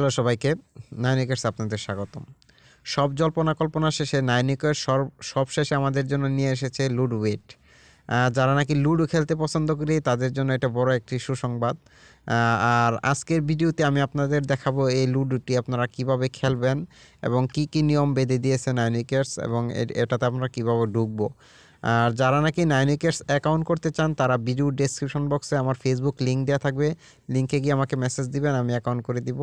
Hello সবাইকে, নাইনিকেটস আপনাদের স্বাগতম। সব জল্পনা কল্পনা শেষে নাইনিকের সব শেষে আমাদের জন্য নিয়ে এসেছে লুডো উইট। যারা নাকি লুডো খেলতে পছন্দ করি তাদের জন্য এটা বড় একটি সুসংবাদ। আর আজকের ভিডিওতে আমি আপনাদের দেখাবো এই লুডোটি আপনারা কিভাবে খেলবেন এবং কি কি নিয়ম বেঁধে দিয়েছে নাইনিকেটস এবং এটাতে আমরা কিভাবে ঢুকবো। আর যারা নাকি নাইনিকেটস অ্যাকাউন্ট করতে চান তারা ভিডিও ডেসক্রিপশন বক্সে আমার ফেসবুক লিঙ্ক দেওয়া থাকবে, লিঙ্কে গিয়ে আমাকে মেসেজ দিবেন, আমি অ্যাকাউন্ট করে দিব।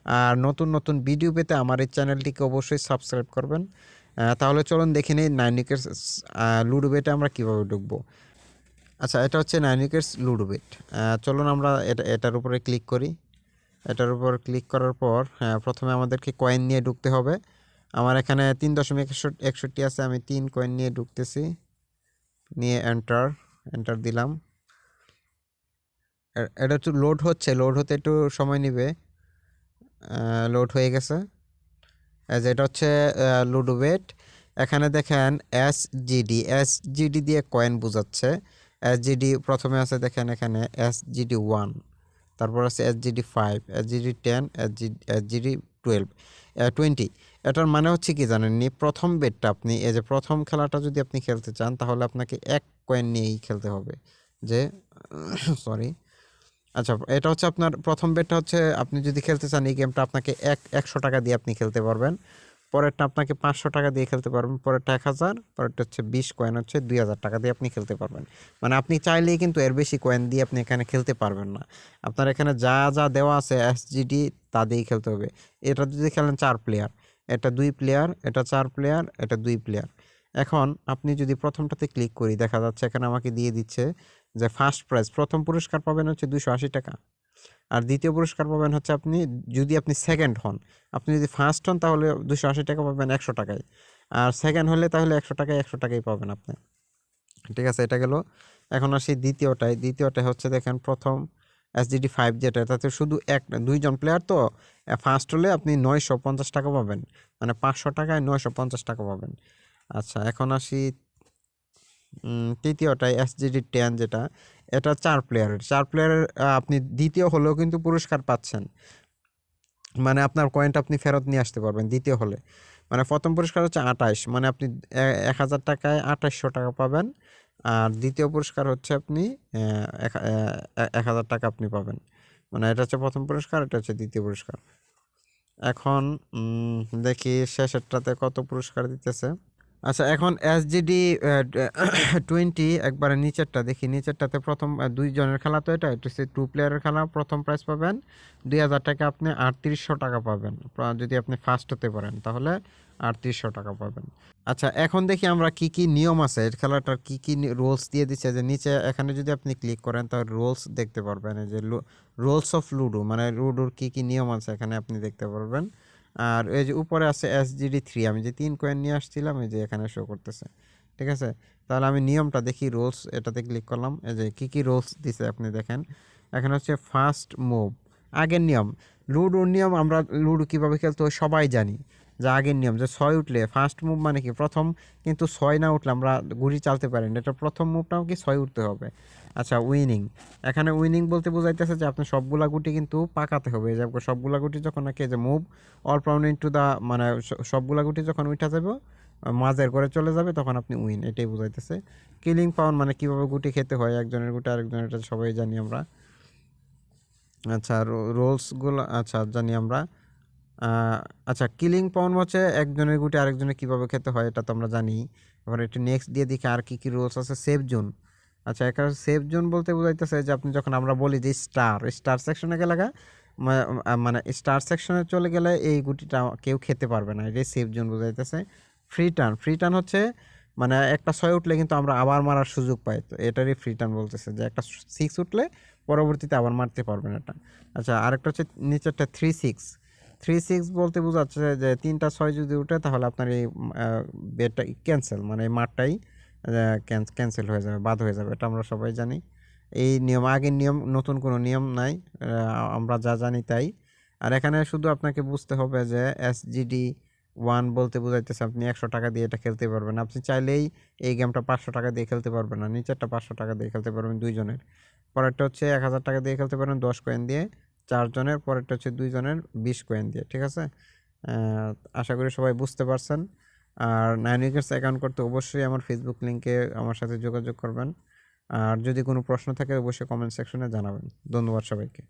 আর নতুন নতুন ভিডিও পেতে আমার এই চ্যানেলটিকে অবশ্যই সাবস্ক্রাইব করবেন। তাহলে চলুন দেখে নিই নাইনিকেটস লুডো বেটে আমরা কীভাবে ঢুকবো। আচ্ছা, এটা হচ্ছে নাইনিকেটস লুডো বেট। চলুন আমরা এটার উপরে ক্লিক করি। এটার উপর ক্লিক করার পর প্রথমে আমাদেরকে কয়েন নিয়ে ঢুকতে হবে। আমার এখানে 3.61 আছে, আমি 3 কয়েন নিয়ে ঢুকতেছি। নিয়ে এন্টার দিলাম। এটা একটু লোড হতে একটু সময় নেবে। লোড হয়ে গেছে। এটা হচ্ছে লুডো বেট। এখানে দেখেন এসজিডি দিয়ে কয়েন বোঝাচ্ছে। এসজিডি প্রথমে আছে, দেখেন এখানে SGD1, তারপর আছে SGD5, SGD10, SGD12, 20। এটার মানে হচ্ছে কি জানেননি, প্রথম বেটটা আপনি এই যে প্রথম খেলাটা যদি আপনি খেলতে চান তাহলে আপনাকে 1 কয়েন নিয়েই খেলতে হবে। যে সরি, আচ্ছা, এটা হচ্ছে আপনার প্রথম বেটটা হচ্ছে আপনি যদি খেলতে চান এই গেমটা আপনাকে 100 টাকা দিয়ে আপনি খেলতে পারবেন। পরেরটা আপনাকে 500 টাকা দিয়ে খেলতে পারবেন, পরেরটা 1000, পরেরটা হচ্ছে 20 কয়েন হচ্ছে 2000 টাকা দিয়ে আপনি খেলতে পারবেন। মানে আপনি চাইলেই কিন্তু এর বেশি কয়েন দিয়ে আপনি এখানে খেলতে পারবেন না। আপনার এখানে যা যা দেওয়া আছে SGD তা দিয়েই খেলতে হবে। এটা যদি খেলেন 4 প্লেয়ার, এটা 2 প্লেয়ার, এটা 4 প্লেয়ার, এটা 2 প্লেয়ার। এখন আপনি যদি প্রথমটাতে ক্লিক করি, দেখা যাচ্ছে এখানে আমাকে দিয়ে দিচ্ছে যে ফার্স্ট প্রাইজ, প্রথম পুরস্কার পাবেন হচ্ছে 280 টাকা। আর দ্বিতীয় পুরস্কার পাবেন হচ্ছে যদি আপনি সেকেন্ড হন। আপনি যদি ফার্স্ট হন তাহলে 280 টাকা পাবেন 100 টাকায়। আর সেকেন্ড হলে তাহলে 100 টাকাই পাবেন আপনি। ঠিক আছে, এটা গেল। এখন আসি দ্বিতীয়টায় হচ্ছে দেখেন প্রথম SGD5 যেটা, তাতে শুধু দুইজন প্লেয়ার তো। ফার্স্ট হলে আপনি 950 টাকা পাবেন, মানে 500 টাকায় 950 টাকা পাবেন। আচ্ছা, এখন আসি তৃতীয়টায় SGD10 যেটা, এটা 4 প্লেয়ারের। আপনি দ্বিতীয় হলেও কিন্তু পুরস্কার পাচ্ছেন, মানে আপনার কয়েনটা আপনি ফেরত নিয়ে আসতে পারবেন দ্বিতীয় হলে। মানে প্রথম পুরস্কার হচ্ছে 28, মানে আপনি 1000 টাকায় 2800 টাকা পাবেন। আর দ্বিতীয় পুরস্কার হচ্ছে আপনি 1000 টাকা আপনি পাবেন। মানে এটা হচ্ছে প্রথম পুরস্কার, এটা হচ্ছে দ্বিতীয় পুরস্কার। এখন দেখি শেষেরটাতে কত পুরস্কার দিতেছে। আচ্ছা, এখন SGD20 একবারে নিচেরটা দেখি। নিচেরটাতে প্রথম 2 জনের খেলা, তো এটা হচ্ছে 2 প্লেয়ারের খেলা। প্রথম প্রাইজ পাবেন 2000 টাকা, আপনি 3800 টাকা পাবেন। যদি আপনি ফার্স্ট হতে পারেন তাহলে 3800 টাকা পাবেন। আচ্ছা, এখন দেখি আমরা কি কি নিয়ম আছে এই খেলাটার, কি কি রুলস দিয়ে দিচ্ছে। যে নিচে এখানে যদি আপনি ক্লিক করেন তাহলে রুলস দেখতে পারবেন। এই যে রুলস অফ লুডো, মানে লুডোর কি কি নিয়ম আছে এখানে আপনি দেখতে পারবেন। আর এই যে উপরে আছে SGD3, আমি যে 3 কয়েন নিয়ে আসছিলাম এই যে এখানে শো করতেছে। ঠিক আছে, তাহলে আমি নিয়মটা দেখি। রুলস, এটাতে ক্লিক করলাম। এই যে কী কী রুলস দিছে আপনি দেখেন। এখানে হচ্ছে ফার্স্ট মুভ, আগের নিয়ম। লুডোর নিয়ম আমরা লুডো কীভাবে খেলতে হয় সবাই জানি। যে আগের নিয়ম যে 6 উঠলে ফার্স্ট মুভ, মানে কি প্রথম, কিন্তু 6 না উঠলে আমরা গুটি চালতে পারি না। এটা প্রথম মুভটাও কি 6 উঠতে হবে। আচ্ছা, উইনিং। এখানে উইনিং বলতে বোঝাইতেছে যে আপনি সবগুলা গুটি কিন্তু পাকাতে হবে। যে সবগুলা গুটি যখন নাকি যে move all round into the, মানে সবগুলা গুটি যখন উঠা যাবে মাঝের করে চলে যাবে তখন আপনি উইন, এটাই বোঝাইতেছে। কিলিং পাউন্ড মানে কিভাবে গুটি খেতে হয়, একজনের গুটি আরেকজনের, এটা সবাই জানি আমরা। আচ্ছা, রোলসগুলো আচ্ছা জানি আমরা। আচ্ছা, কিলিং পাউন্ড হচ্ছে একজনের গুটি আরেকজনের কীভাবে খেতে হয়, এটা তো আমরা জানি। এবার একটু নেক্সট দিয়ে দেখি আর কী কী রুলস আছে। Safe zone. আচ্ছা, এখানে সেফ জোন বলতে বোঝাইতেছে যে আপনি যখন আমরা বলি যে স্টার সেকশনে গেলে মানে স্টার সেকশনে চলে গেলে এই গুটিটা কেউ খেতে পারবে না, এটাই সেফ জোন বোঝাইতেছে। ফ্রি টার্ন হচ্ছে মানে একটা 6 উঠলে কিন্তু আমরা আবার মারার সুযোগ পাই, তো এটারই ফ্রি টার্ন বলতেছে যে একটা 6 উঠলে পরবর্তীতে আবার মারতে পারবেন এটা। আচ্ছা, আরেকটা হচ্ছে নিচেরটা 3-6 বলতে বোঝাচ্ছে যে 3টা 6 যদি উঠে তাহলে আপনার এই বেটটা ক্যান্সেল, মানে এই মারটাই ক্যান্সেল হয়ে যাবে, বাদ হয়ে যাবে। এটা আমরা সবাই জানি। এই নিয়ম, আগের নিয়ম, নতুন কোনো নিয়ম নাই। আমরা যা জানি তাই। আর এখানে শুধু আপনাকে বুঝতে হবে যে SGD1 বলতে বোঝাইতেছে আপনি 100 টাকা দিয়ে এটা খেলতে পারবেন। আপনি চাইলেই এই গেমটা 500 টাকা দিয়ে খেলতে পারবেন না। নিচেরটা 500 টাকা দিয়ে খেলতে পারবেন 2 জনের। পরেরটা হচ্ছে 1000 টাকা দিয়ে খেলতে পারেন 10 কয়েন দিয়ে। 4 জনের, পরেরটা হচ্ছে 2 জনের 20 কয়েন দিয়ে, ঠিক আছে? আশা করি সবাই বুঝতে পারছেন। আর 9 উইকেটস অ্যাকাউন্ট করতে অবশ্যই আমার ফেসবুক লিংকে আমার সাথে যোগাযোগ করবেন। আর যদি কোনো প্রশ্ন থাকে অবশ্যই কমেন্ট সেকশনে জানাবেন। ধন্যবাদ সবাইকে।